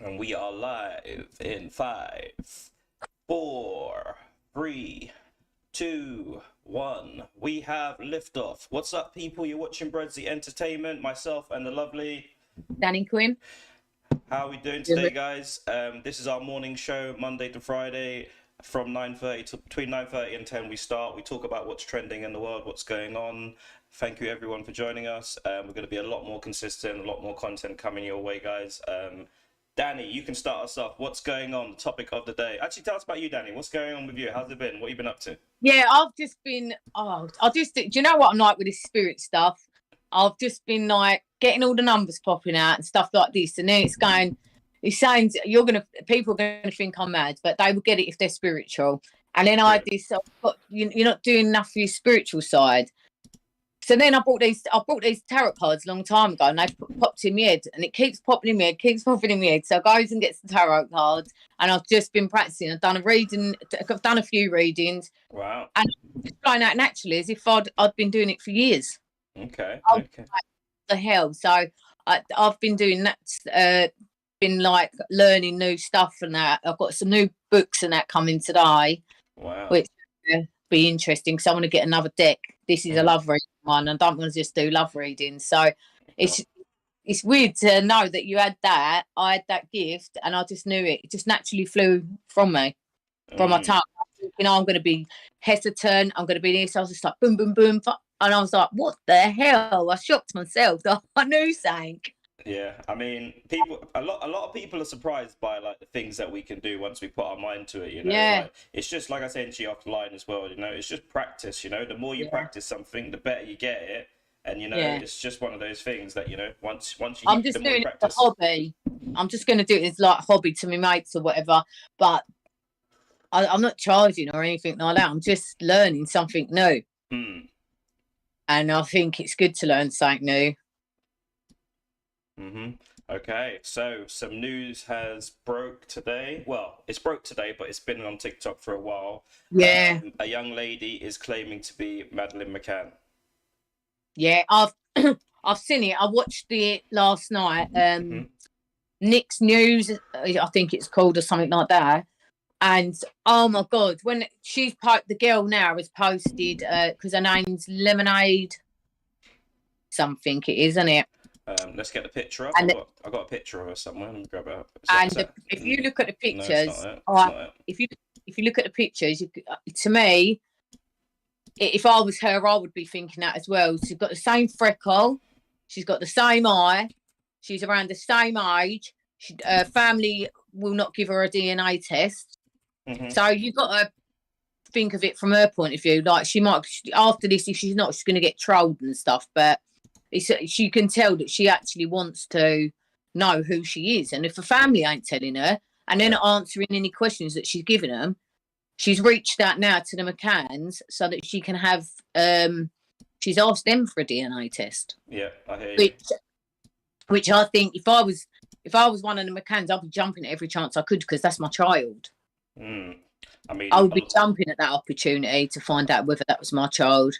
And we are live in 5, 4, 3, 2, 1. We have liftoff. What's up, people? You're watching Bruddc Entertainment. Myself and the lovely Danny Quinn. How are we doing today, guys? This is our morning show, Monday to Friday, from 9:30 to between 9:30 and 10. We start. We talk about what's trending in the world, what's going on. Thank you, everyone, for joining us. We're going to be a lot more consistent, a lot more content coming your way, guys. Danny, you can start us off. What's going on? The topic of the day. Actually, tell us about you, Danny. What's going on with you? How's it been? What have you been up to? Yeah, I've just been. Do you know what I'm like with this spirit stuff? I've just been like getting all the numbers popping out and stuff like this, and then it's saying people are gonna think I'm mad, but they will get it if they're spiritual. And then I had this. You're not doing enough for your spiritual side. So then I bought these tarot cards a long time ago, and they popped in my head, and it keeps popping in my head, So I goes and gets the tarot cards, and I've just been practicing. I've done a few readings. Wow. And it's flying out naturally, as if I'd been doing it for years. Okay. Like, the hell. So I've been doing that. Been like learning new stuff and that. I've got some new books and that coming today. Wow. Which be interesting because I want to get another deck. This is a love reading one. I don't want to just do love readings. So it's weird to know that you had that. I had that gift, and I just knew it. It just naturally flew from me, from my tongue. You know, I'm going to be hesitant. I'm going to be this. I was just like boom, boom, boom, and I was like, "What the hell?" I shocked myself. I knew something. Yeah, I mean, a lot of people are surprised by like the things that we can do once we put our mind to it. You know, Yeah. like, it's just like I said to you offline as well. You know, it's just practice. You know, the more you practice something, the better you get it. And you know, it's just one of those things that once you. I'm just doing it as a hobby. I'm just going to do it as like a hobby to my mates or whatever. But I'm not charging or anything like that. I'm just learning something new. And I think it's good to learn something new. Okay, so some news has broke today. Well, it's broke today, but it's been on TikTok for a while. Yeah. A young lady is claiming to be Madeleine McCann. Yeah, I've seen it. I watched it last night. Nick's News, I think it's called, or something like that. And oh my God, when the girl now has posted, because her name's Lemonade something, it is, isn't it? Let's get the picture up. I've got a picture of her somewhere. Let me grab it up. If you look at the pictures, if you look at the pictures, to me, if I was her, I would be thinking that as well. She's got the same freckle, she's got the same eye, she's around the same age. Her family will not give her a DNA test, so you've got to think of it from her point of view. Like she might, after this, if she's not, she's going to get trolled and stuff, but she can tell that she actually wants to know who she is. And if the family ain't telling her and then answering any questions that she's given them, she's reached out now to the McCanns so that she can have, she's asked them for a DNA test. Yeah, I hear you. Which I think if I was one of the McCanns, I'd be jumping at every chance I could because that's my child. I mean, I would be jumping at that opportunity to find out whether that was my child.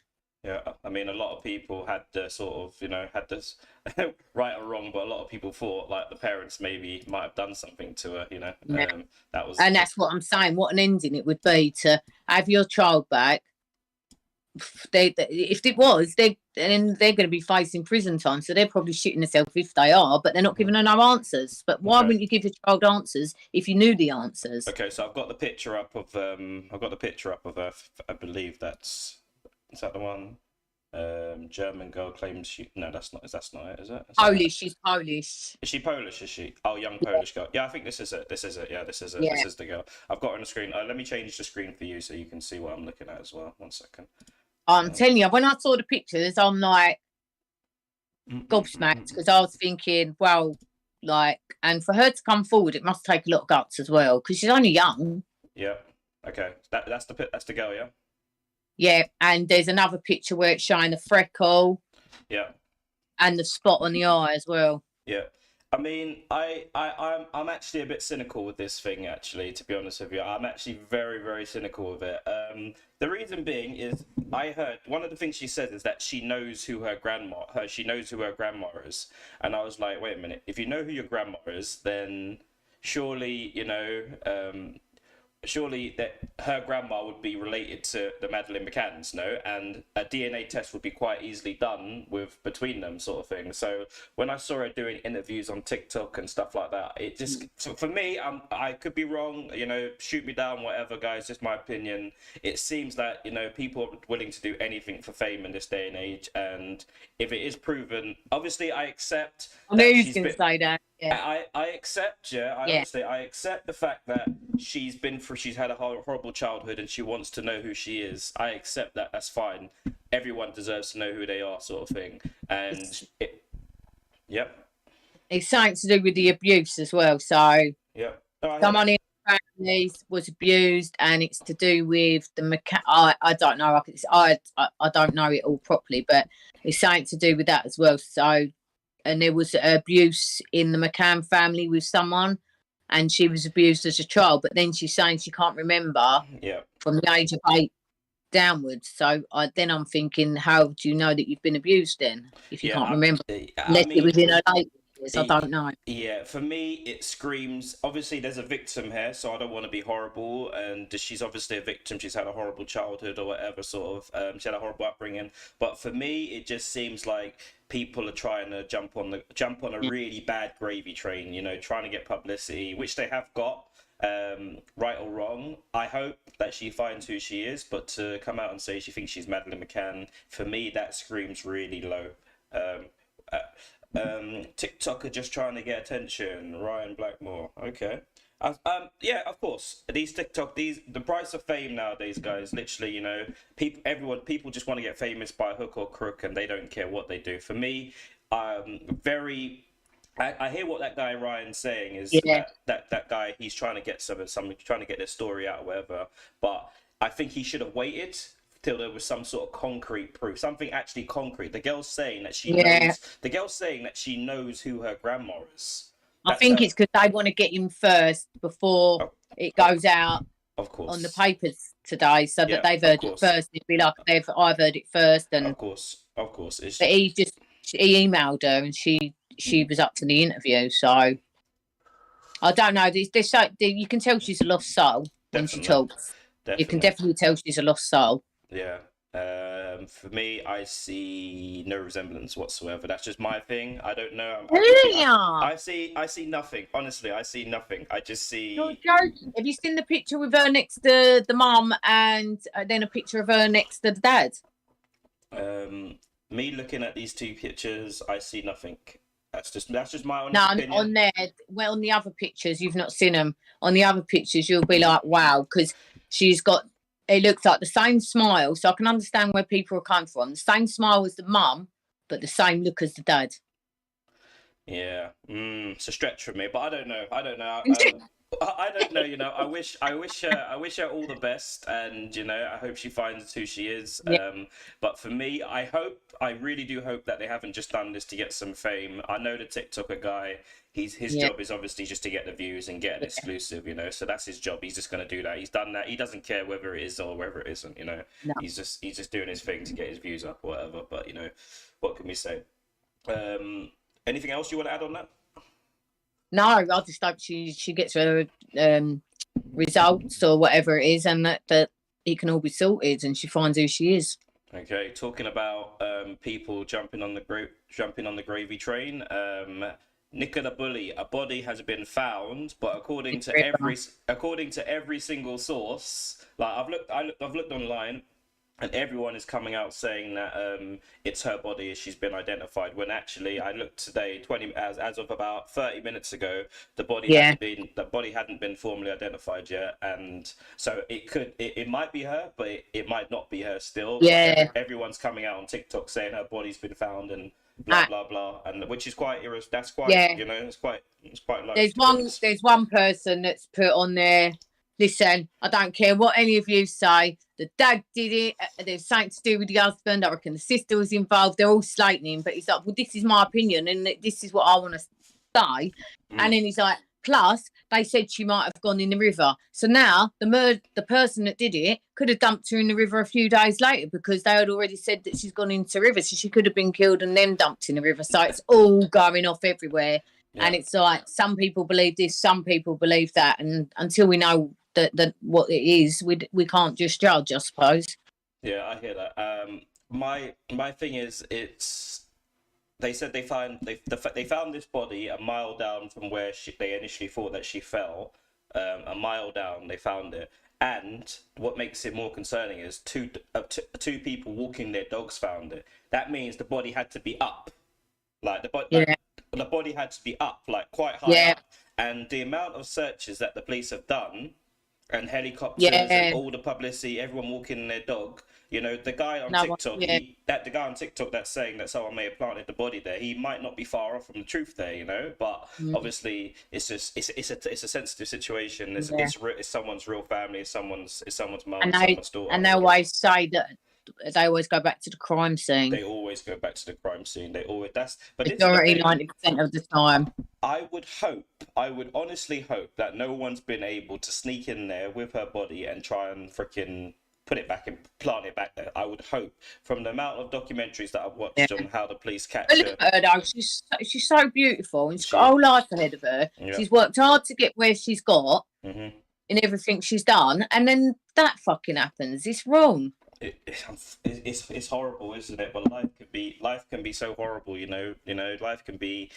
Yeah, I mean, a lot of people had the sort of, had this right or wrong, but a lot of people thought like the parents maybe might have done something to her, And that's what I'm saying. What an ending it would be to have your child back. If it was, they're going to be facing prison time, so they're probably shitting themselves if they are, but they're not giving her no answers. But why wouldn't you give your child answers if you knew the answers? Okay, so I've got the picture up of her. I believe is that the one? German girl claims she. No, that's not it. Is it? Polish. She's Polish. Is she Polish? Is she? Oh, young Polish girl. Yeah, I think this is it. Yeah, this is it. This is the girl. I've got her on the screen. Let me change the screen for you so you can see what I'm looking at as well. 1 second. I'm telling you, when I saw the pictures, I'm like gobsmacked because I was thinking, well, like, and for her to come forward, it must take a lot of guts as well because she's only young. Yeah. Okay. That's the girl. Yeah. Yeah, and there's another picture where it's showing the freckle. Yeah. And the spot on the eye as well. Yeah. I mean, I'm actually a bit cynical with this thing, actually, to be honest with you. I'm actually very, very cynical with it. The reason being is I heard one of the things she said is that she knows who her grandma is. And I was like, wait a minute, if you know who your grandma is, then surely, surely that her grandma would be related to the Madeleine McCanns, no? And a DNA test would be quite easily done with between them, sort of thing. So when I saw her doing interviews on TikTok and stuff like that, it just, for me, I could be wrong, shoot me down, whatever, guys, just my opinion. It seems that, people are willing to do anything for fame in this day and age. And if it is proven, obviously I accept. I knew he was going to say that. Yeah. I accept, honestly, I accept the fact that she's had a horrible childhood and she wants to know who she is. I accept that. That's fine. Everyone deserves to know who they are, sort of thing. And yep. It's something to do with the abuse as well. So yep. Someone in the family was abused, and it's to do with the I don't know. I don't know it all properly, but it's something to do with that as well. So. And there was abuse in the McCann family with someone, and she was abused as a child. But then she's saying she can't remember from the age of 8 downwards. So then I'm thinking, how do you know that you've been abused then if you can't remember? Unless it was in her late years, I don't know. Yeah, for me, it screams. Obviously, there's a victim here, so I don't want to be horrible. And she's obviously a victim. She's had a horrible childhood or whatever, sort of. She had a horrible upbringing. But for me, it just seems like people are trying to jump on a really bad gravy train, trying to get publicity, which they have got, right or wrong. I hope that she finds who she is, but to come out and say she thinks she's Madeleine McCann, for me, that screams really low. TikTok are just trying to get attention. Ryan Blackmore. Okay. Yeah, of course. The price of fame nowadays, guys. Literally, people just want to get famous by hook or crook, and they don't care what they do. For me, I hear what that guy Ryan's saying is that guy. He's trying to get trying to get their story out or whatever. But I think he should have waited till there was some sort of concrete proof, something actually concrete. The girl's saying that she knows. The girl's saying that she knows who her grandma is. I think it's because they want to get him first before it goes out on the papers today, so that they've heard it first. It'd be like I've heard it first, and of course. But he emailed her, and she was up for the interview. So I don't know. You can tell she's a lost soul when she talks. You can definitely tell she's a lost soul. Yeah. For me, I see no resemblance whatsoever. That's just my thing. I don't know. I see nothing. Honestly, I see nothing. I just see. You're joking. Have you seen the picture with her next to the mum, and then a picture of her next to the dad? Me looking at these two pictures, I see nothing. That's just my honest opinion. On there. Well, on the other pictures, you've not seen them. On the other pictures, you'll be like, wow, because she's got. It looks like the same smile, so I can understand where people are coming from. The same smile as the mum, but the same look as the dad. Yeah, it's a stretch for me, but I don't know. I don't know. I wish her all the best, and I hope she finds who she is. But for me, I really do hope that they haven't just done this to get some fame. I know the TikToker guy. His job is obviously just to get the views and get an exclusive, so that's his job. He's just going to do that. He's done that. He doesn't care whether it is or whether it isn't, No. He's just doing his thing to get his views up or whatever. But, what can we say? Anything else you want to add on that? No, I just hope she gets her results or whatever it is, and that it can all be sorted and she finds who she is. Okay, talking about people jumping on the gravy train. Nicola Bully, a body has been found, but according to every single source, like I've looked online, and everyone is coming out saying that it's her body, she's been identified. When actually, I looked today, as of about 30 minutes ago, the body hadn't been formally identified yet, and so it might be her, but it might not be her still. Yeah, everyone's coming out on TikTok saying her body's been found and blah blah blah, and which is quite it's quite low. There's one person that's put on there. Listen, I don't care what any of you say. The dad did it. There's something to do with the husband. I reckon the sister was involved. They're all slating him, but he's like, well, this is my opinion, and this is what I want to say. And then he's like, plus they said she might have gone in the river. So now the person that did it could have dumped her in the river a few days later, because they had already said that she's gone into the river. So she could have been killed and then dumped in the river. So it's all going off everywhere. And it's like some people believe this, some people believe that, and until we know that what it is, we can't just judge, I suppose. Yeah, I hear that. My thing is, they said they found this body a mile down from where they initially thought that she fell. A mile down, they found it. And what makes it more concerning is two people walking their dogs found it. That means the body had to be up, like the body had to be up, like quite high up. And the amount of searches that the police have done, and helicopters and all the publicity, everyone walking their dog. You know, the guy on TikTok, the guy on TikTok that's saying that someone may have planted the body there, he might not be far off from the truth there, you know. But obviously, it's just it's a sensitive situation. It's someone's real family, it's someone's mum, someone's daughter. And they always say that they always go back to the crime scene. They always go back to the crime scene. They always majority 90% of the time. I would honestly hope that no one's been able to sneak in there with her body and try and freaking put it back and plant it back there. I would hope, from the amount of documentaries that I've watched on how the police catch her. Look at her though, she's so beautiful and she's got a whole life ahead of her. Yeah. She's worked hard to get where she's got in everything she's done, and then that fucking happens. It's wrong. It's horrible, isn't it? But life can be so horrible, you know. Life can be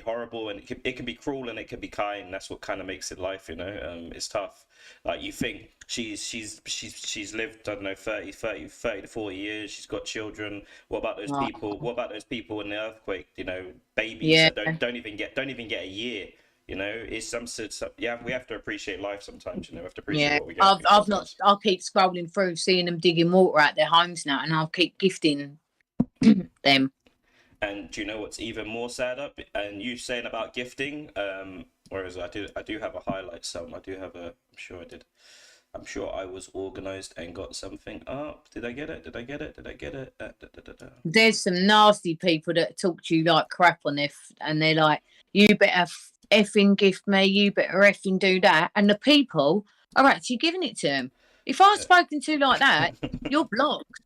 horrible, and it can be cruel, and it can be kind. That's what kind of makes it life, you know. It's tough. Like, you think she's lived, I don't know, 30 to 40 years. She's got children. What about those people? What about those people in the earthquake? You know, babies that don't even get a year. You know, it's we have to appreciate life sometimes. You know, we have to appreciate what we get. I'll keep scrolling through, seeing them digging water out their homes now, and I'll keep gifting them. And do you know what's even more sad up? And you saying about gifting, whereas I do have a highlight. I'm sure I did. I'm sure I was organised and got something up. Did I get it? There's some nasty people that talk to you like crap on and they're like, you better effing gift me, you better effing do that. And the people are actually giving it to them. If I've spoken to you like that, you're blocked.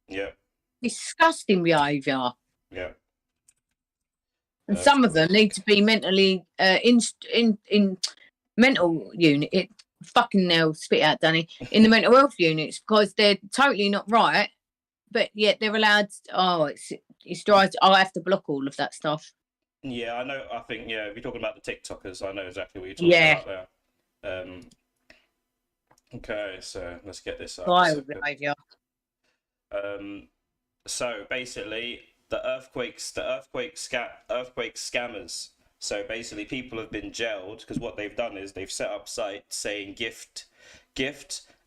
Yeah. Disgusting behaviour. Yeah. And some of them need to be mentally in mental unit. Fucking now, spit out, Danny. In the mental health units, because they're totally not right, but yet they're allowed. It's dry. I'll have to block all of that stuff. Yeah, I know. I think if you're talking about the TikTokers, I know exactly what you're talking about there. Okay, so let's get this up. Behaviour. So basically, the earthquake scammers. So basically, people have been jailed because what they've done is they've set up sites saying gift,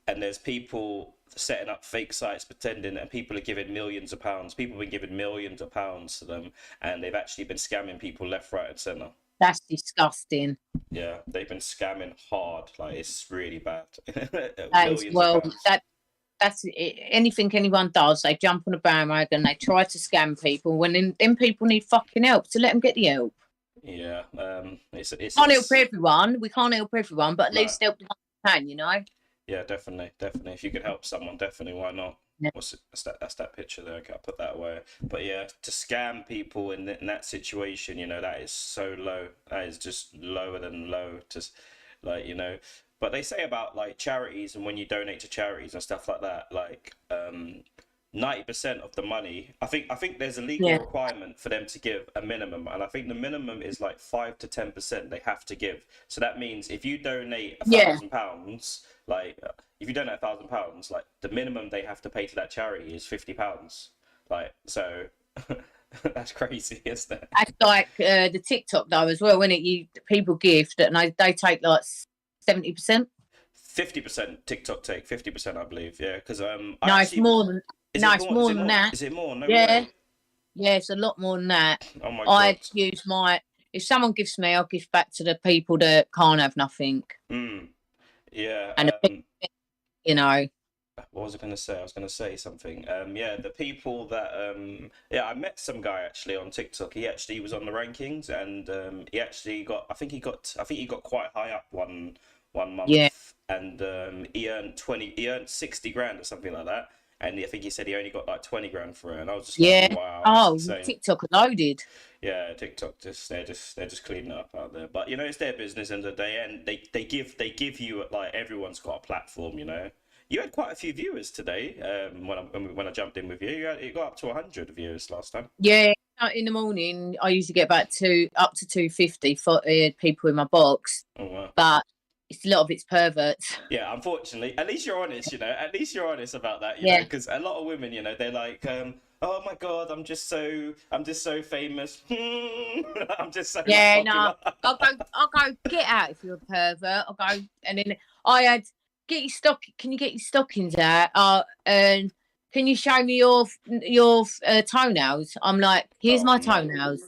and there's people setting up fake sites pretending, and people are giving millions of pounds. People have been giving millions of pounds to them, and they've actually been scamming people left, right, and centre. That's disgusting. Yeah, they've been scamming hard. Like, it's really bad. That's it. Anything anyone does, they jump on a bandwagon, they try to scam people when then people need fucking help to let them get the help. Yeah, it's can't help everyone. We can't help everyone, but at least help the one we can, you know. Yeah, definitely. If you could help someone, definitely, why not? Yeah. That's that picture there. Okay, I'll put that away. But yeah, to scam people in that situation, you know, that is so low. That is just lower than low. Just like, you know. But they say about like charities, and when you donate to charities and stuff like that, like 90% of the money, I think there's a legal requirement for them to give a minimum, and I think the minimum is like 5 to 10% they have to give. So that means if you donate £1,000, like if you donate £1,000, like the minimum they have to pay to that charity is £50. Like, so that's crazy, isn't it? That's like the TikTok though as well, when people give that, and they take like 70%. 50% TikTok take 50%, I believe. Yeah, because it's more than. It's more than that. Is it more? No way. Yeah, it's a lot more than that. Oh my God. If someone gives me, I'll give back to the people that can't have nothing. Yeah. And you know. What was I going to say? I was going to say something. The people that I met some guy actually on TikTok. He was on the rankings, and he actually got. I think he got quite high up one month. Yeah. And he earned 60 grand or something like that. and I think he said he only got like 20 grand for it, and I was just yeah. like, wow, Oh, that's insane. TikTok loaded. Yeah, TikTok they're just cleaning it up out there. But you know, it's their business end of the day, and they give you, like, everyone's got a platform. You know, you had quite a few viewers today. When I jumped in with you, it got up to 100 viewers last time. Yeah, in the morning I usually get about up to 250 for people in my box. Oh wow. But it's a lot of it's perverts. Yeah, unfortunately. At least you're honest, you know. At least you're honest about that, you know, because a lot of women, you know, they're like, oh my god, I'm just so famous. I'm just so yeah, popular. No, I'll go get out if you're a pervert. I'll go, and then I had get your Can you get your stockings out? And can you show me your toenails? I'm like, here's my toenails.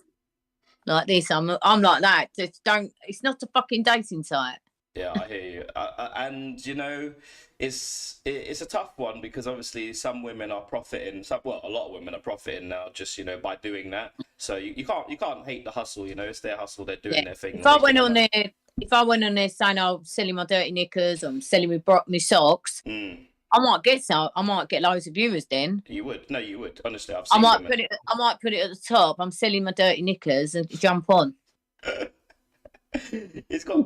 Like this, I'm like that. Just don't. It's not a fucking dating site. Yeah, I hear you. And you know, it's a tough one because obviously some women are profiting. A lot of women are profiting now, just, you know, by doing that. So you can't hate the hustle. You know, it's their hustle. They're doing their thing. If I went on there saying I'm selling my dirty knickers, I'm selling my socks. I might get loads of viewers then. You would. No, you would. Honestly, I might put it at the top. I'm selling my dirty knickers and jump on. It's gone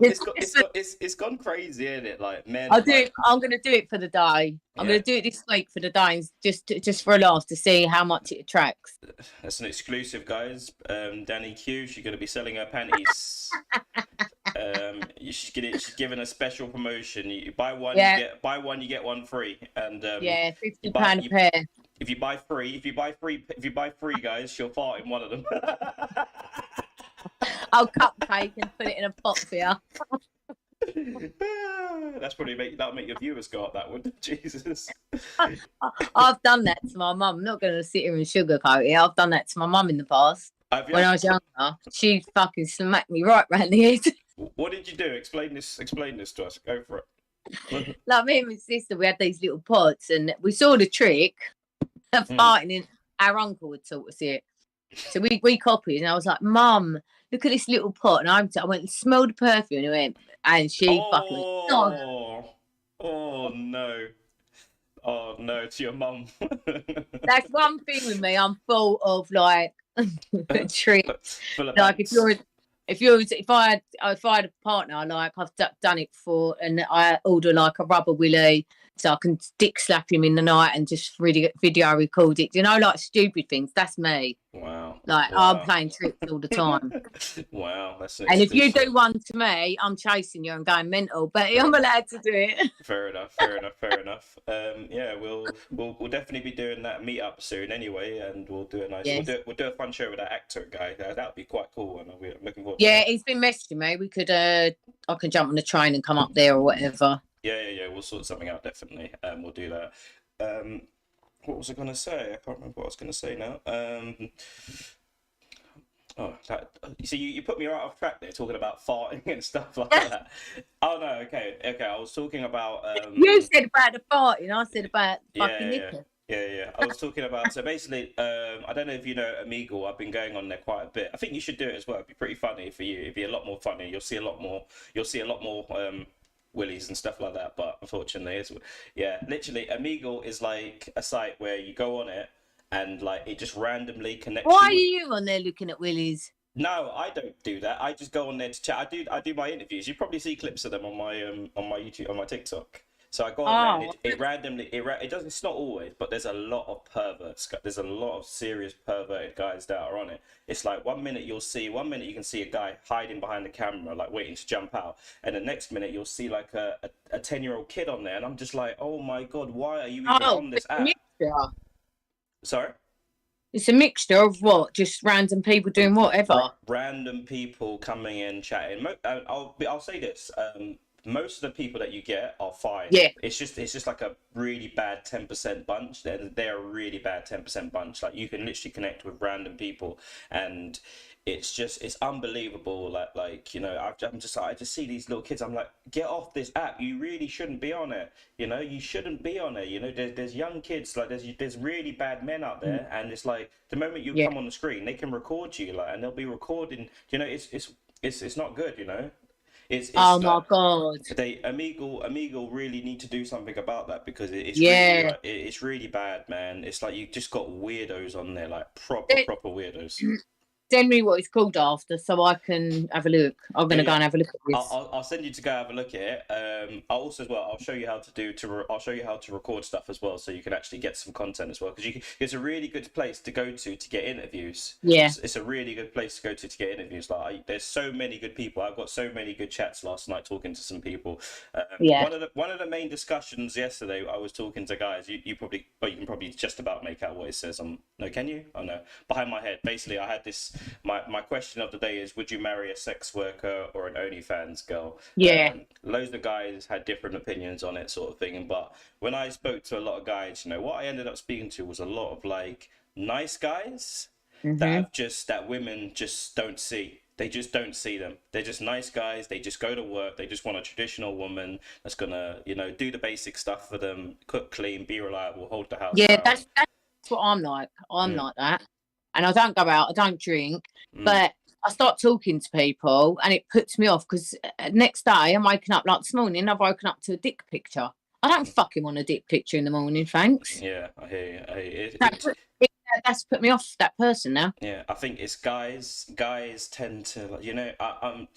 crazy, isn't it? Like, men. I'm going to do it for the day. I'm going to do it this week for the day, just for a laugh, to see how much it attracts. That's an exclusive, guys. Danni Q, she's going to be selling her panties. She's giving a special promotion. You buy one, you get one free, and £50 a pair. If you buy three, guys, she'll fart in one of them. I'll cupcake and put it in a pot for you. That'll make your viewers go up, that would. Jesus. I've done that to my mum. I'm not going to sit here and sugarcoat it. I've done that to my mum in the past. When I was younger, she fucking smacked me right round the head. What did you do? Explain this to us. Go for it. Like, me and my sister, we had these little pots, and we saw the trick of farting, and our uncle had taught us it. So we copied, and I was like, Mum, look at this little pot. And I went and smelled the perfume, and she fucking went, oh no. Oh no, to your mum. That's one thing with me. I'm full of like tricks. Like, if I had a partner, like, I've done it before, and I order like a rubber willy so I can dick slap him in the night and just video record it. You know, like stupid things. That's me. Wow. Like, I'm playing tricks all the time. Wow, that's. And if you do one to me, I'm chasing you and going mental. But I'm allowed to do it. Fair enough. Yeah, we'll definitely be doing that meetup soon anyway, and we'll do a nice. Yes. We'll do a fun show with that actor guy. That'd be quite cool, and we're looking forward. Yeah, he's been messaging me. We could. I can jump on the train and come up there or whatever. Yeah. We'll sort something out, definitely. We'll do that. What was I going to say? I can't remember what I was going to say now. You see, you put me right off track there, talking about farting and stuff like that. Oh no, okay. I was talking about. You said about the farting. I said about fucking liquor. Yeah. I was talking about. So basically, I don't know if you know Amigo. I've been going on there quite a bit. I think you should do it as well. It'd be pretty funny for you. It'd be a lot more funny. You'll see a lot more. Willies and stuff like that, but unfortunately, literally, Amigo is like a site where you go on it and like it just randomly connects. Why are you on there looking at willies? No, I don't do that. I just go on there to chat. I do my interviews. You probably see clips of them on my YouTube, on my TikTok. So I go on there and it randomly, it doesn't, it's not always, but there's a lot of perverts. There's a lot of serious perverted guys that are on it. It's like one minute you can see a guy hiding behind the camera, like waiting to jump out. And the next minute you'll see like a 10-year-old kid on there. And I'm just like, oh my God, why are you even on this app? Sorry? It's a mixture of what? Just random people doing whatever? Random people coming in, chatting. I'll say this. Most of the people that you get are fine. Yeah. It's just like a really bad 10% bunch. They're a really bad 10% bunch. Like, you can literally connect with random people, and it's unbelievable. Like you know, I just see these little kids. I'm like, get off this app. You really shouldn't be on it. You know, you shouldn't be on it. You know, there's young kids. Like, there's really bad men out there, and it's like the moment you come on the screen, they can record you, like, and they'll be recording. You know, it's not good. You know. Oh my God. Amigo really need to do something about that, because it's really Yeah. like it's really bad, man. It's like you just got weirdos on there, like proper weirdos. Send me what it's called after, so I can have a look. I'm gonna go and have a look at this. I'll send you to go have a look at it. I'll also as well. I'll show you how I'll show you how to record stuff as well, so you can actually get some content as well. Because it's a really good place to go to get interviews. Yeah, it's a really good place to go to get interviews. Like there's so many good people. I've got so many good chats last night talking to some people. yeah. One of the main discussions yesterday, I was talking to guys. You can probably just about make out what it says. No, can you? Oh no, behind my head. Basically, I had this. My question of the day is: would you marry a sex worker or an OnlyFans girl? Yeah. Loads of guys had different opinions on it, sort of thing. But when I spoke to a lot of guys, what I ended up speaking to was a lot of like nice guys that women just don't see. They just don't see them. They're just nice guys. They just go to work. They just want a traditional woman that's gonna, do the basic stuff for them: cook, clean, be reliable, hold the house down. Yeah, that's what I'm like. I'm like that. And I don't go out, I don't drink, but I start talking to people and it puts me off, because next day I'm waking up, like this morning, I've woken up to a dick picture. I don't fucking want a dick picture in the morning, thanks. Yeah, I hear you. That's put me off that person now. Yeah, I think it's guys tend to,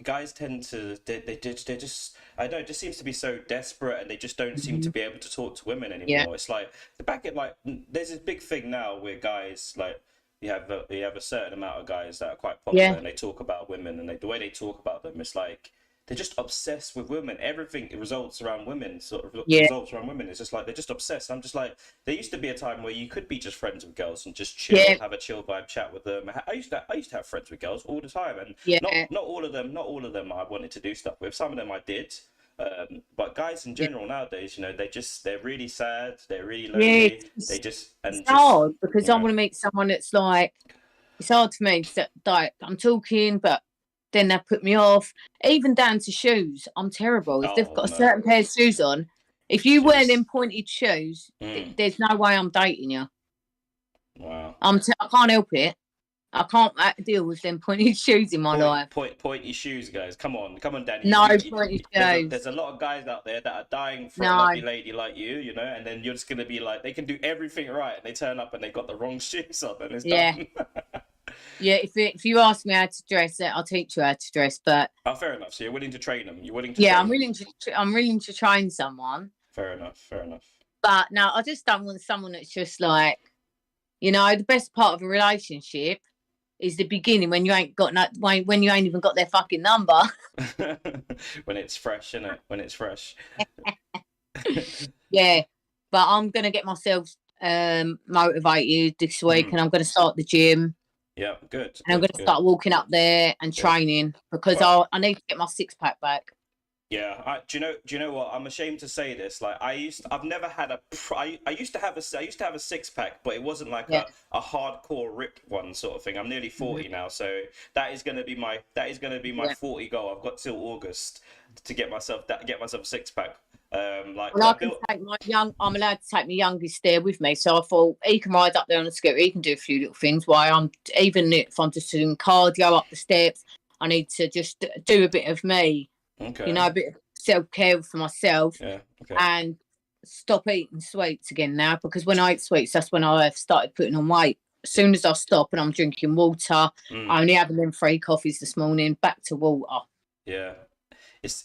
guys tend to, they just, I don't know, it just seems to be so desperate, and they just don't seem to be able to talk to women anymore. Yeah. It's like, there's this big thing now where guys, like, you have a certain amount of guys that are quite popular, and they talk about women, and the way they talk about them, it's like they're just obsessed with women. Everything results around women. Results around women. It's just like they're just obsessed. I'm just like, there used to be a time where you could be just friends with girls and just chill, have a chill vibe chat with them. I used to have friends with girls all the time, and not all of them I wanted to do stuff with. Some of them I did. But guys in general nowadays, they're really sad, they're really lonely. It's hard, because I want to meet someone that's like, it's hard for me that, like, I'm talking, but then they put me off. Even down to shoes, I'm terrible. If they've got a certain pair of shoes on, if you wear them pointed shoes, there's no way I'm dating you. Wow. I can't help it. I can't deal with them pointy shoes in my life. Pointy shoes, guys. Come on, Danni. No, pointy shoes. There's a lot of guys out there that are dying for a lovely lady like you, and then you're just going to be like, they can do everything right, and they turn up and they've got the wrong shoes on, and it's done. Yeah, if you ask me how to dress, I'll teach you how to dress. But fair enough. So you're willing to train them. You're willing to. Yeah, I'm willing to train someone. Fair enough. But no, I just don't want someone that's just like, the best part of a relationship is the beginning, when you ain't got when you ain't even got their fucking number. When it's fresh, isn't it? When it's fresh. Yeah, but I'm gonna get myself motivated this week, and I'm gonna start the gym. Yeah, good. And I'm gonna start walking up there and training, because I need to get my six-pack back. Yeah, do you know what? I'm ashamed to say this. Like, I've never had I used to have a 6-pack, but it wasn't like a hardcore ripped one sort of thing. I'm nearly 40 now, so that is gonna be my 40 goal. I've got till August to get myself a 6-pack. I'm allowed to take my youngest there with me, so I thought he can ride up there on the scooter. He can do a few little things. Even if I'm just doing cardio up the steps, I need to just do a bit of me. Okay. A bit of self-care for myself, and stop eating sweets again now, because when I eat sweets, that's when I have started putting on weight. As soon as I stop and I'm drinking water, I only having them 3 coffees this morning, back to water. Yeah. It's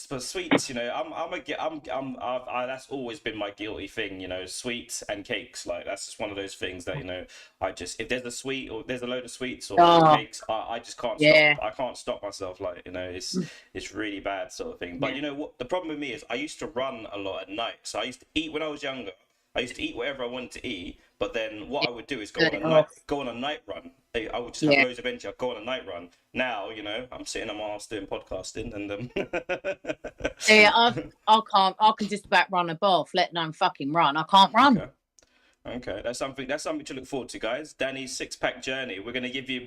for sweets, that's always been my guilty thing, sweets and cakes. Like, that's just one of those things that, if there's a sweet or there's a load of sweets or cakes, I just can't stop. I can't stop myself. Like, it's really bad sort of thing. But you know what? The problem with me is I used to run a lot at night. So I used to eat when I was younger. I used to eat whatever I wanted to eat, but then what I would do is go on a night run. I would just have loads of energy. I'd go on a night run. Now, I'm sitting on my ass doing podcasting, and I can't. I can just about run a bath, let alone fucking run. I can't run. Okay, that's something to look forward to, guys. Danni's 6-pack journey. We're gonna give you a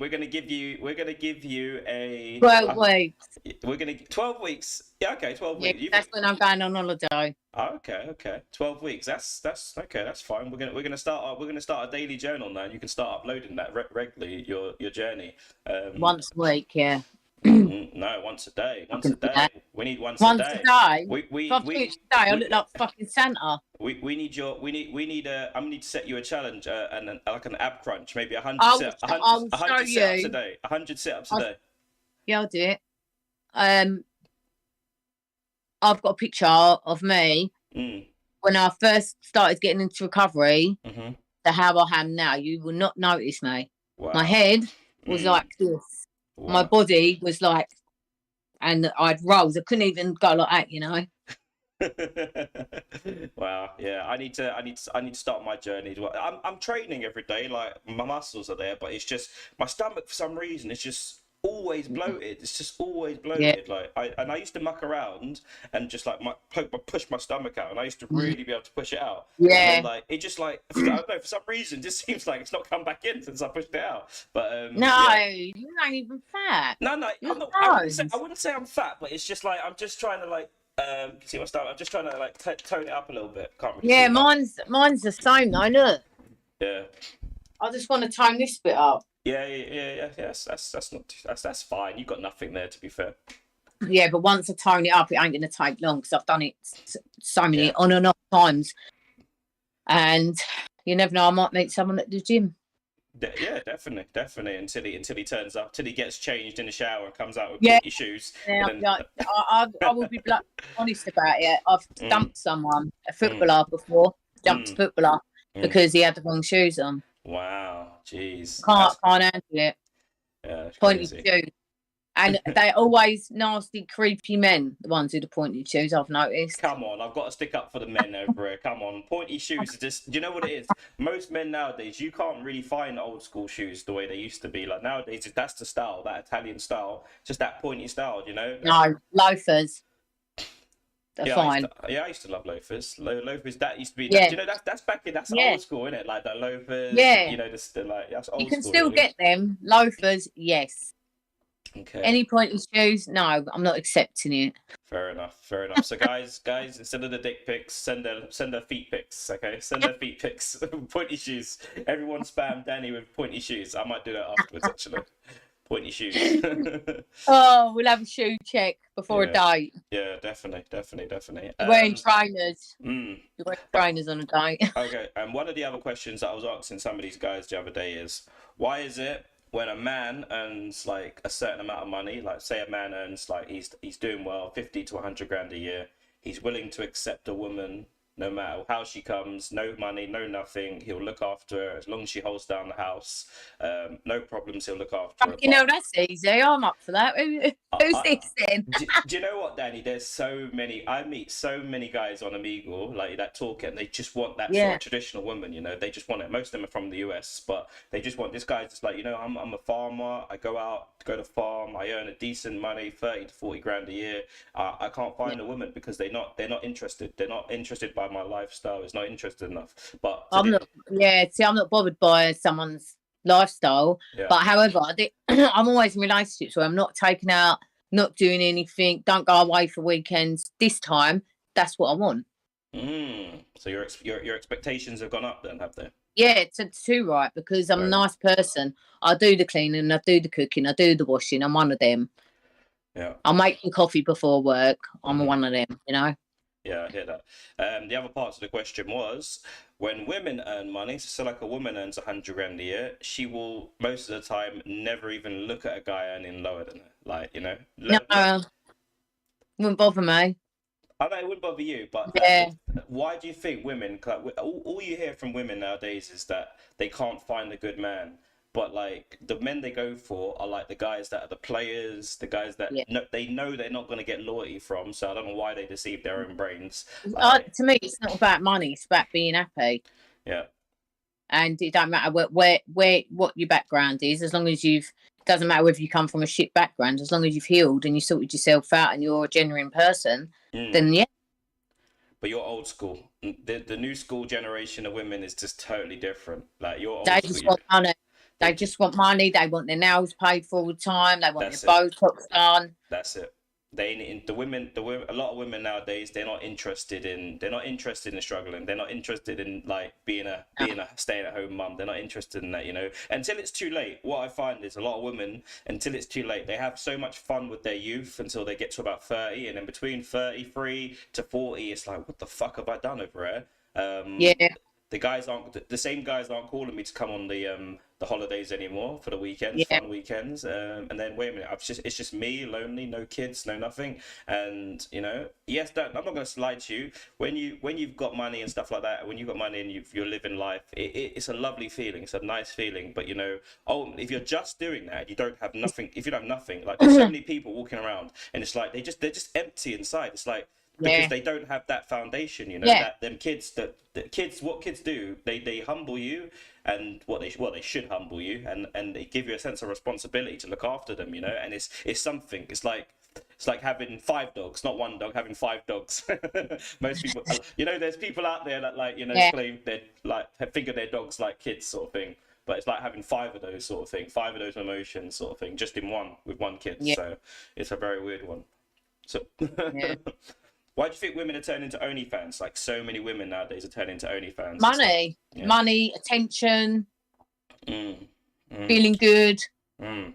12 weeks. We're gonna 12 weeks. Yeah, okay, 12 weeks. That's when I'm going on holiday. Okay. 12 weeks. That's okay. That's fine. We're gonna start a daily journal now. And you can start uploading that regularly. Your journey. Once a week, yeah. No, once a day. Once a day. We need once a day. If I finish a day, I look like fucking Santa. We need I need to set you a challenge and like an ab crunch, maybe 100 sit-ups a day. 100 sit-ups a day. Yeah, I'll do it. I've got a picture of me when I first started getting into recovery. To how I am now, you will not notice me. Wow. My head was like this. Wow. My body was like, and I'd rolls. I couldn't even go like that, you know. Wow. Yeah, I need to start my journey. I'm training every day, like my muscles are there, but it's just my stomach for some reason it's just always bloated. It's just always bloated. Yeah. Like I used to muck around and just like push my stomach out, and I used to really be able to push it out. Yeah. And then, like it just like I don't know, for some reason it just seems like it's not come back in since I pushed it out. But no, yeah. You're not even fat. No, I wouldn't say I'm fat, but it's just like I'm just trying to like see my stomach. I'm just trying to like tone it up a little bit. Can't really yeah, mine's the same though. Look. Yeah. I just want to tone this bit up. Yes, that's fine. You've got nothing there, to be fair. Yeah, but once I tone it up, it ain't going to take long because I've done it so many on and off times. And you never know, I might meet someone at the gym. Yeah, definitely. Until he turns up, till he gets changed in the shower and comes out with pointy shoes. Yeah, I will be honest about it. I've dumped someone, a footballer before, dumped a footballer because he had the wrong shoes on. Wow, jeez. Can't handle it. Yeah, pointy shoes. And they're always nasty, creepy men, the ones with the pointy shoes, I've noticed. Come on, I've got to stick up for the men over here. Come on, pointy shoes are just, do you know what it is? Most men nowadays, you can't really find old school shoes the way they used to be. Like nowadays, that's the style, that Italian style, just that pointy style, you know? No, loafers. They're fine. I used to love loafers. Loafers, that used to be, you know, that's back in, that's old school, isn't it? like the loafers, you know, like that's old school. You can still get them. Loafers, yes. Okay. Any pointy shoes? No, I'm not accepting it. Fair enough. So guys, instead of the dick pics, send their feet pics, okay? Send their feet pics. Pointy shoes. Everyone spam Danny with pointy shoes. I might do that afterwards, actually. Pointy shoes. Oh, we'll have a shoe check before a date. Yeah, definitely. You're wearing trainers. You're wearing trainers on a date. Okay, and one of the other questions that I was asking some of these guys the other day is, why is it when a man earns like a certain amount of money, like say a man earns like he's doing well, 50 to 100 grand a year, he's willing to accept a woman no matter how she comes, no money, no nothing, he'll look after her as long as she holds down the house, no problems, he'll look after her. You know, that's easy. I'm up for that. Who's this then? Do you know what, Danny? There's so many. I meet so many guys on Amigo like that talk, and they just want that sort of traditional woman. You know, they just want it. Most of them are from the US, but they just want this guy's just like, you know, I'm a farmer. I go to farm. I earn a decent money, 30 to 40 grand a year. I can't find a woman because they're not interested. They're not interested by my lifestyle. It's not interested enough. But I'm not bothered by someone's lifestyle. But however, I'm always in relationships where I'm not taking out, not doing anything, don't go away for weekends. This time, that's what I want. So your expectations have gone up then, have they? Yeah, it's too right, because I'm a nice person. I do the cleaning, I do the cooking, I do the washing. I'm one of them. Yeah. I'm making coffee before work. I'm one of them, you know? Yeah, I hear that. The other part of the question was, when women earn money, so like a woman earns 100 grand a year, she will most of the time never even look at a guy earning lower than her. Like, you know? Wouldn't bother me. I know it wouldn't bother you, but why do you think women, all you hear from women nowadays is that they can't find a good man? But like the men they go for are like the guys that are the players, the guys that they know they're not going to get loyalty from. So I don't know why they deceive their own brains. To me, it's not about money; it's about being happy. Yeah. And it don't matter what your background is, as long as it doesn't matter whether you come from a shit background, as long as you've healed and you sorted yourself out and you're a genuine person, then yeah. But you're old school. The new school generation of women is just totally different. Like you're old school. They just want money. They just want money. They want their nails paid for all the time. They want their Botox done. That's it. the women, a lot of women nowadays, they're not interested in struggling. They're not interested in like being a staying at home mum. They're not interested in that, until it's too late. What I find is a lot of women, until it's too late, they have so much fun with their youth until they get to about 30, and then between 33 to 40, it's like, what the fuck have I done over here? Yeah. The same guys aren't calling me to come on the holidays anymore for the weekends, fun weekends. And then wait a minute, it's just me, lonely, no kids, no nothing. And yes, I'm not going to lie to you. When you've got money and stuff like that, when you've got money and you're living life, it's a lovely feeling. It's a nice feeling. But if you're just doing that, you don't have nothing. If you don't have nothing, like there's so many people walking around, and it's like they're just empty inside. It's like, because they don't have that foundation, that them kids, what kids do, they humble you, and what they should humble you, and they give you a sense of responsibility to look after them, and it's something. It's like having 5 dogs, not 1 dog, having 5 dogs. Most people, there's people out there that claim they think of their dogs like kids, sort of thing. But it's like having 5 of those sort of thing, 5 of those emotions, sort of thing, just in with one kid. Yeah. So it's a very weird one. So. Yeah. Why do you think women are turning to OnlyFans? Like, so many women nowadays are turning to OnlyFans. Money, attention, feeling good.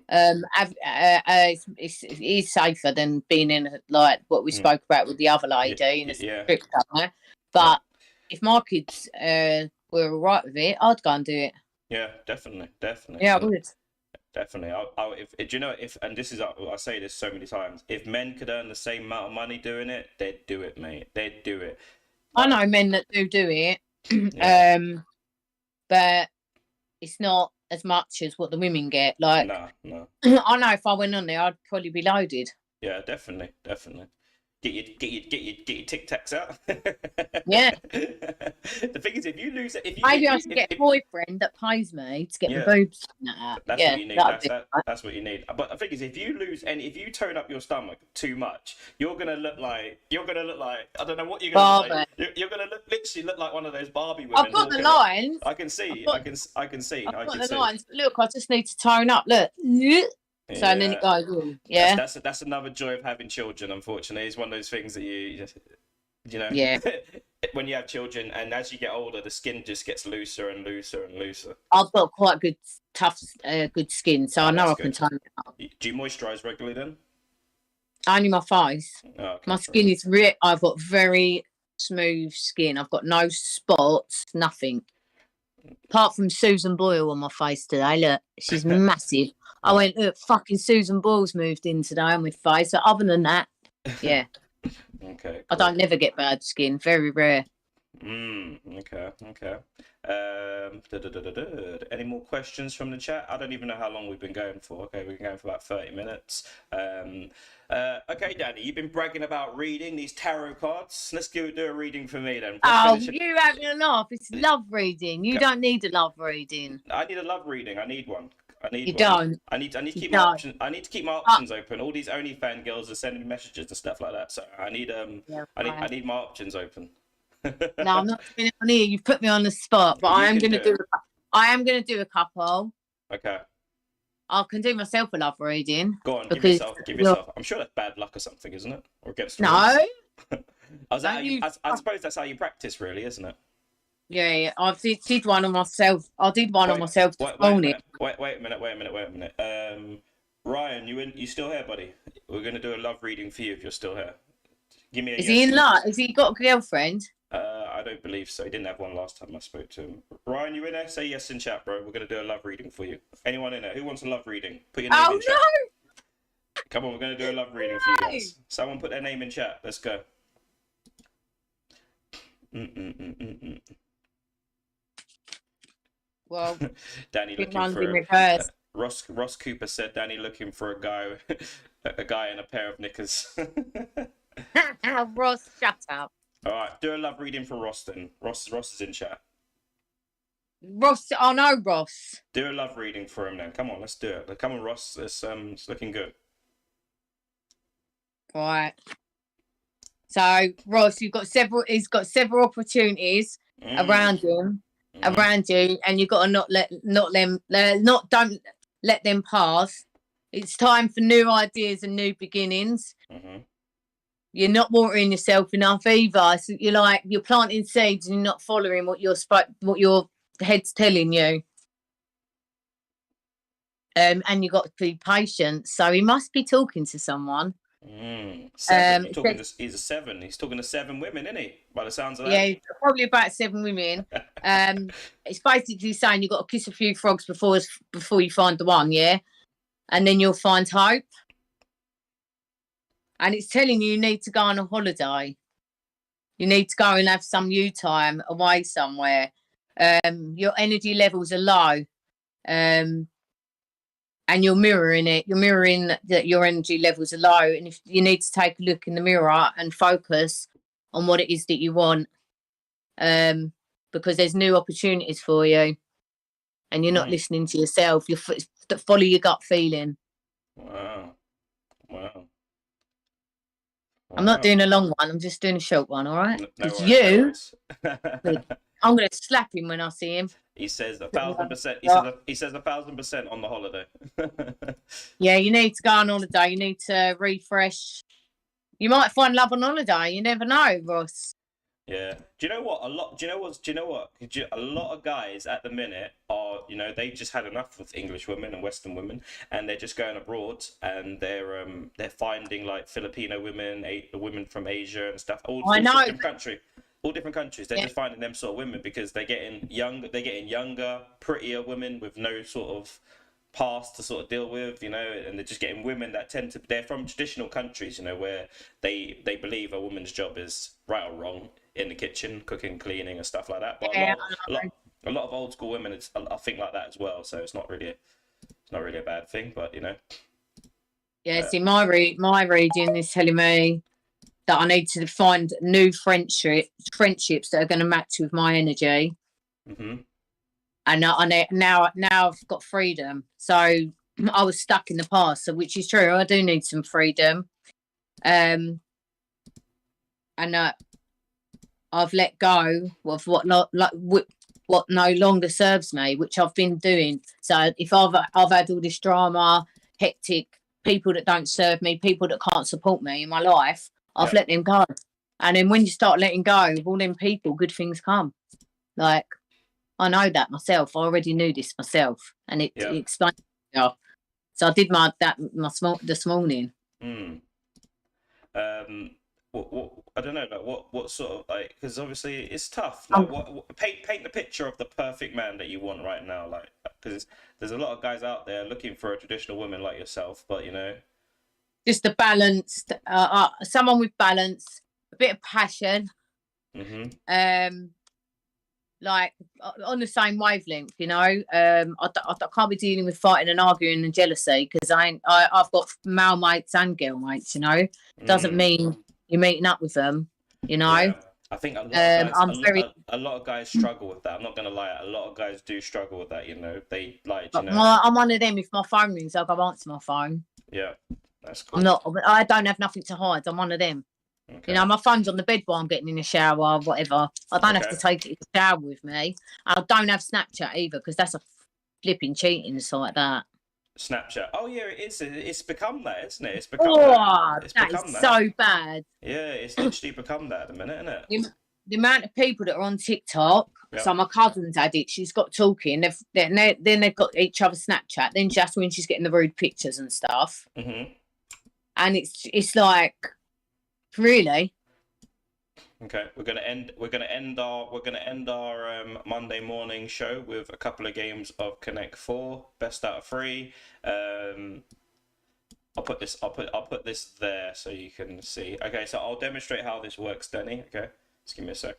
It is safer than being in like what we spoke about with the other lady in a strip club. But if my kids were all right with it, I'd go and do it. Yeah, definitely. Yeah, I would. Definitely. And this is, I say this so many times, if men could earn the same amount of money doing it, they'd do it, mate. They'd do it. I know men that do it, but it's not as much as what the women get. Like, no. I know if I went on there, I'd probably be loaded. Yeah, definitely. Get your Tic Tacs out. Yeah. The thing is, if you lose it, maybe I should get a boyfriend that pays me to get my boobs out. That's what you need. That's what you need. But the thing is, if you lose if you tone up your stomach too much, you're gonna look like I don't know what you're gonna look like. You're gonna literally look like one of those Barbie women. I've got the lines. I can see. I can see. I've got the lines. Look, I just need to tone up. Look. So and then it goes on. Yeah. That's another joy of having children, unfortunately. It's one of those things that you just, Yeah. When you have children, and as you get older, the skin just gets looser and looser and looser. I've got quite good, tough, good skin, so I know I can tone it up. Do you moisturise regularly then? Only my face. Oh, okay, my skin is I've got very smooth skin. I've got no spots, nothing. Apart from Susan Boyle on my face today. Look, she's massive. I went, look, fucking Susan Boyle's moved in today on my face. So other than that, yeah. Okay. Cool. I don't never get bad skin. Very rare. Okay. Any more questions from the chat? I don't even know how long we've been going for. Okay, we've been going for about 30 minutes. Okay, Danny, you've been bragging about reading these tarot cards. Let's do a reading for me then. You having a laugh? It's love reading. You don't need a love reading. I need a love reading. I need one. You don't. I need to keep my options. I need to keep my options open. All these OnlyFans girls are sending me messages and stuff like that. So I need I need my options open. No, I'm not doing it on here. You've put me on the spot, but I am going to do. I am going to do a couple. Okay. I can do myself a love reading. Go on, give yourself. I'm sure that's bad luck or something, isn't it? Or against no. I suppose that's how you practice, really, isn't it? Yeah. I did one on myself. I did one on myself this morning. Wait a minute. Ryan, you still here, buddy? We're going to do a love reading for you if you're still here. Give me a Is he in love? Has he got a girlfriend? I don't believe so. He didn't have one last time I spoke to him. Ryan, you in there? Say yes in chat, bro. We're going to do a love reading for you. Anyone in there? Who wants a love reading? Put your name in chat. No! Come on, we're going to do a love reading for you guys. Someone put their name in chat. Let's go. Well, Danny looking for Ross Cooper said Danny looking for a guy in a pair of knickers. Ross, shut up. All right, do a love reading for Ross then. Ross is in chat. Ross, I know Ross. Do a love reading for him then. Come on, let's do it. Come on, Ross. It's looking good. Right. So Ross, he's got several opportunities around him, around you, and you've got to don't let them pass. It's time for new ideas and new beginnings. Mm-hmm. You're not watering yourself enough either. So you're planting seeds and you're not following what your head's telling you. And you've got to be patient. So he must be talking to someone. 7. He's a 7. He's talking to 7 women, isn't he? By the sounds of that. Yeah, probably about 7 women. It's basically saying you've got to kiss a few frogs before you find the one, yeah? And then you'll find hope. And it's telling you need to go on a holiday. You need to go and have some you time away somewhere. Your energy levels are low. And you're mirroring it. You're mirroring that your energy levels are low. And if you need to take a look in the mirror and focus on what it is that you want, because there's new opportunities for you, and you're not listening to yourself. You follow your gut feeling. Wow. I'm not doing a long one. I'm just doing a short one. All right? Because I'm going to slap him when I see him. He says 1,000%. He says 1,000% on the holiday. Yeah, you need to go on holiday. You need to refresh. You might find love on holiday. You never know, Ross. Yeah. Do you know what? A lot of guys at the minute are, they just had enough of English women and Western women, and they're just going abroad, and they're finding like Filipino women, women from Asia and stuff. All different countries. They're just finding them sort of women because they're getting younger, prettier women with no sort of past to sort of deal with, and they're just getting women that they're from traditional countries, where they believe a woman's job is right or wrong in the kitchen, cooking, cleaning, and stuff like that. But a lot of old school women, I think like that as well. So it's not really a bad thing, but Yeah. See, my reading is telling me that I need to find new friendships that are going to match with my energy. Mm-hmm. And now I've got freedom. So I was stuck in the past, so which is true. I do need some freedom. And I've let go of what no longer serves me, which I've been doing. So if I've had all this drama, hectic people that don't serve me, people that can't support me in my life, I've let them go. And then when you start letting go of all them people, good things come. Like, I know that myself. I already knew this myself, and it explains itself. So I did this morning. I don't know, like what sort of, like, because obviously it's tough. Like, paint the picture of the perfect man that you want right now, like, because there's a lot of guys out there looking for a traditional woman like yourself, but just a balanced, someone with balance, a bit of passion, like on the same wavelength, I can't be dealing with fighting and arguing and jealousy because I've got male mates and girl mates. Doesn't mean you're meeting up with them. Yeah. I think a lot of guys struggle with that. I'm not gonna lie, a lot of guys do struggle with that. They like. I'm one of them. If my phone rings, I'll go answer my phone. Yeah, that's cool. I don't have nothing to hide. I'm one of them. Okay. My phone's on the bed while I'm getting in the shower, whatever. I don't have to take it in the shower with me. I don't have Snapchat either because that's a flipping cheating site, that. Snapchat. Oh yeah, it is. It's become that, isn't it? It's become that. That is so bad. Yeah, it's literally become that at the minute, isn't it? The amount of people that are on TikTok. Yep. So my cousin's had it. She's got talking. Then they've got each other Snapchat. Then just when she's getting the rude pictures and stuff. Mm-hmm. And it's like, really. Okay, we're gonna end our Monday morning show with a couple of games of Connect 4, best out of 3. I'll put this there so you can see. Okay, so I'll demonstrate how this works, Danny. Okay, just give me a sec.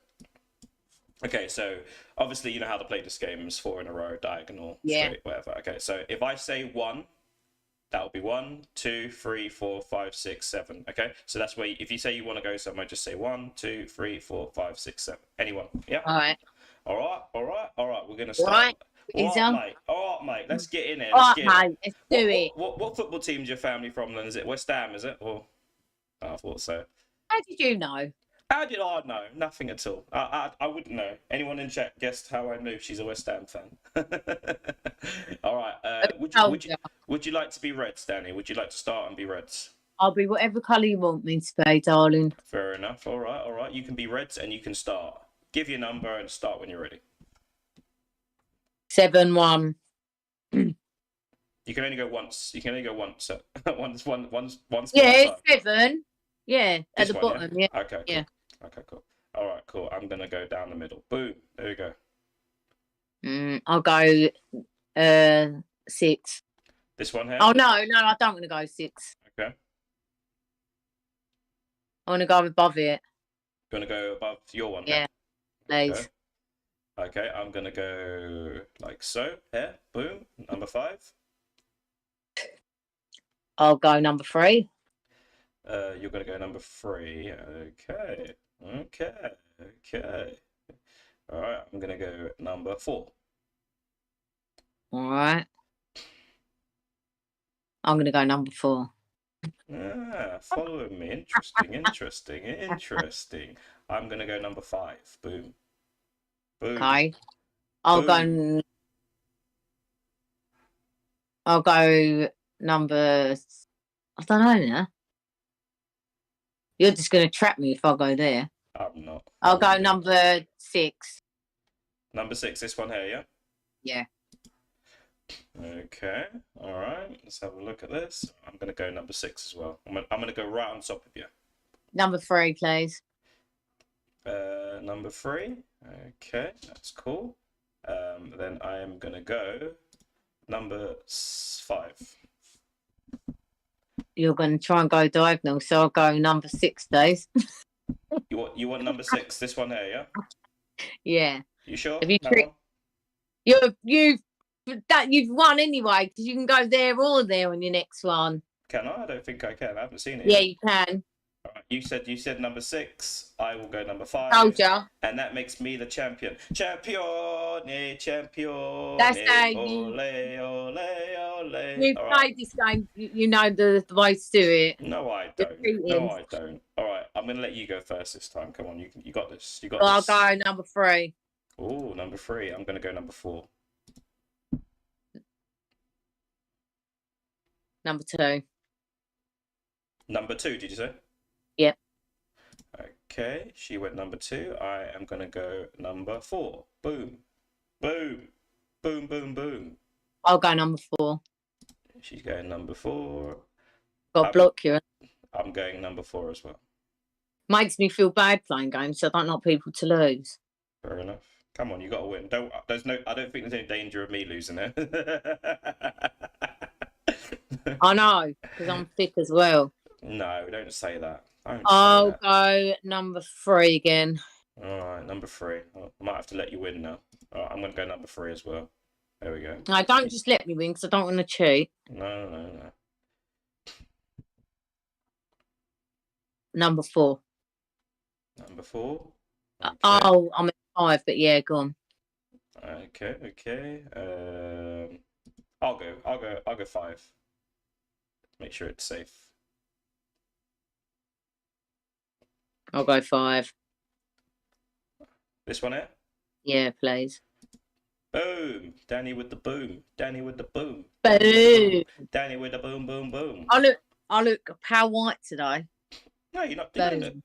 Okay, so obviously you know how to play this game. Is 4 in a row, diagonal, straight, whatever. Okay, so if I say 1, that will be 1, 2, 3, 4, 5, 6, 7. Okay, so that's where if you say you want to go somewhere, just say 1, 2, 3, 4, 5, 6, 7. Anyone? Yeah. All right. We're gonna start. All right, mate. Let's get in it. Let's do it. What football team's your family from? Then is it West Ham? Is it? Or I thought so. How did you know? How did I know? Nothing at all. I wouldn't know. Anyone in chat guessed how I knew she's a West Ham fan? All right. Would you like to be Reds, Danny? Would you like to start and be Reds? I'll be whatever colour you want me to be, darling. Fair enough. All right. You can be reds and you can start. Give your number and start when you're ready. 7-1. You can only go once. You can only go once. Once. Yeah, 7. Yeah, at This the one, bottom. Yeah. Okay. Cool. Yeah. Okay. Cool. All right. Cool. I'm gonna go down the middle. Boom. There we go. I'll go 6. This one here. Oh no, I don't want to go 6. Okay. I want to go above it. You want to go above your one? Yeah, please. Okay, I'm gonna go like so. Here, boom. Number 5. I'll go number 3. You're gonna go number 3. Okay. All right, I'm gonna go number 4. All right. I'm gonna go number 4. Following me. Interesting. I'm gonna go number 5. Boom. Okay. I'll go number. I don't know now. You're just gonna trap me if I go there. I'm not. I'll go number 6. Number 6. This one here, yeah. Yeah. Okay. All right. Let's have a look at this. I'm gonna go number 6 as well. I'm gonna go right on top of you. Number 3, please. Number 3. Okay, that's cool. Then I am gonna go number 5. You're going to try and go diagonal, so I'll go number 6, Days. You want number 6? This one here, yeah. Yeah. You sure? Have you've won anyway, because you can go there or there on your next one. Can I? I don't think I can. I haven't seen it. Yeah, yet. you can. All right. You said number 6. I will go number 5. Told ya. And that makes me the champion. Champion. That's how you. You've played this game. You know the way to do it. No, I don't. All right, I'm gonna let you go first this time. Come on, you got this. You got I'll this. go number 3. Oh, number 3. I'm gonna go number 4. Number 2. Number 2, did you say? Yep. Okay, she went number 2. I am gonna go number 4. Boom. Boom. Boom, boom, boom. I'll go number 4. She's going number 4. Got to block you. I'm going number 4 as well. Makes me feel bad playing games, so I don't like people to lose. Fair enough. Come on, you got to win. I don't think there's any danger of me losing it. I know, because I'm thick as well. No, don't say that. I'll go number 3 again. All right, number 3. I might have to let you win now. All right, I'm going to go number 3 as well. There we go. No, don't just let me win, because I don't want to cheat. No. Number 4. Number 4. Okay. Oh, I'm at 5, but yeah, go on. Okay. I'll go 5. Make sure it's safe. I'll go 5. This one here? Yeah, please. Boom! Danny with the boom. Danny with the boom. Boom! Danny with the boom, boom, boom. I look pale white today. No, you're not.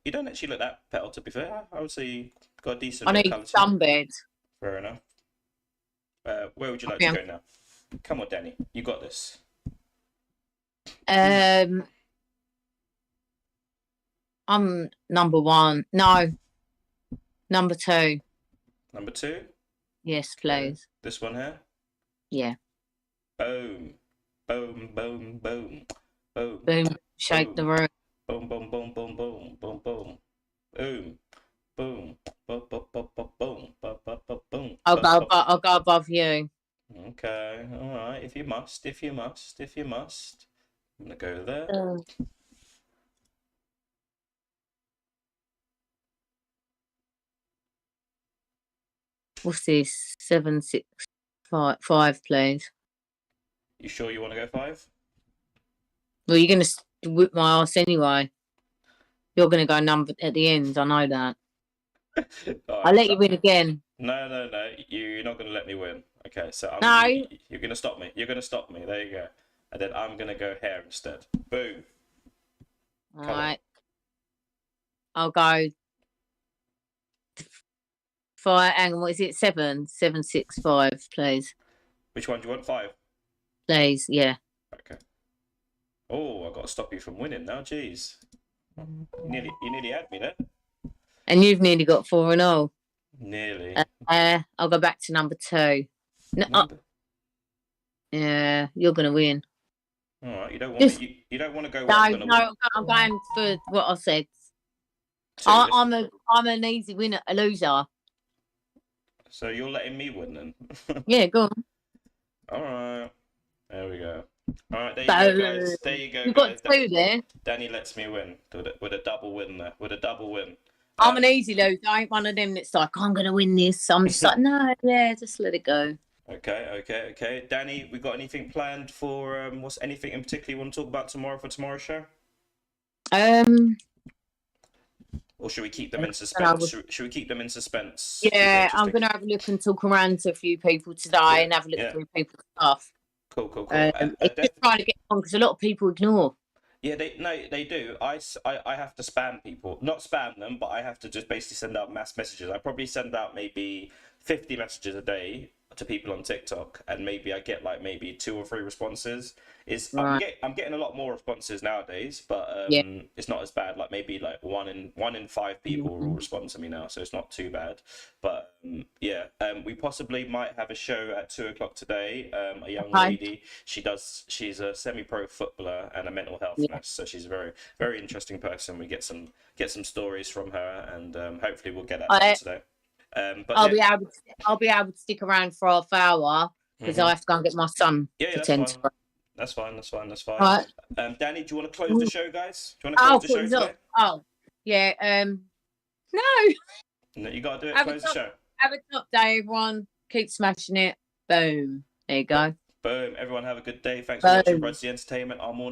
You don't actually look that pale, to be fair. I would say you got a decent. I need sunbed. Fair enough. Where would you like to go now? Come on, Danny. You got this. I'm number 1. No. Number 2. Number 2? Yes, please. This one here? Yeah. Boom. Boom, boom, boom. Boom. Boom. Shake the room. Boom, boom, boom, boom, boom, boom, boom. Boom. Boom. Boom, boom, boom, boom, boom, boom, boom. I'll go above you. Okay. All right. If you must. I'm gonna go there. What's this? 7, 6, 5, please. You sure you want to go 5? Well, you're going to whip my ass anyway. You're going to go number at the end. I know that. I'll let you win again. No. You're not going to let me win. Okay, so you're going to stop me. There you go. And then I'm going to go here instead. Boom. All right. I'll go 5. Hang on, what is it? 765, please. Which one do you want? 5? Please, yeah. Okay. Oh, I got to stop you from winning now. Jeez. You nearly had me there. And you've nearly got 4-0. Nearly. I'll go back to number 2. No, yeah, you're gonna win. All right, you don't want to go. No, I'm going for what I said. I'm an easy winner, a loser. So you're letting me win then? Yeah, go on. All right, there we go. All right, there you go, guys. There you go. You've got 2 there. Danny lets me win with a double win there. With a double win. I'm an easy loser. I ain't one of them that's like, I'm gonna win this. I'm just like, no, yeah, just let it go. Okay. Danny, we got anything planned for what's anything in particular you want to talk about tomorrow for tomorrow's show? Or should we keep them in suspense? Should we keep them in suspense? Yeah, I'm going to have a look and talk around to a few people today and have a look through people's stuff. Cool. It's just trying to get on because a lot of people ignore. Yeah, they do. I have to spam people. Not spam them, but I have to just basically send out mass messages. I probably send out maybe 50 messages a day to people on TikTok, and maybe I get like maybe 2 or 3 responses. I'm getting a lot more responses nowadays, but it's not as bad. Like maybe like one in 5 people will respond to me now, so it's not too bad. But we possibly might have a show at 2:00 today. A young lady, she's a semi-pro footballer and a mental health nurse, so she's a very, very interesting person. We get some stories from her, and hopefully we'll get that done today. But I'll be able to stick around for half hour because I have to go and get my son to tend to. That's fine. Right. Danny, do you want to close the show, guys? Do you want to close the show today? Oh, yeah. No. No, you got to do it. Close the show. Have a top day, everyone. Keep smashing it. Boom. There you go. Boom. Everyone have a good day. Thanks for watching Bruddc Entertainment, our morning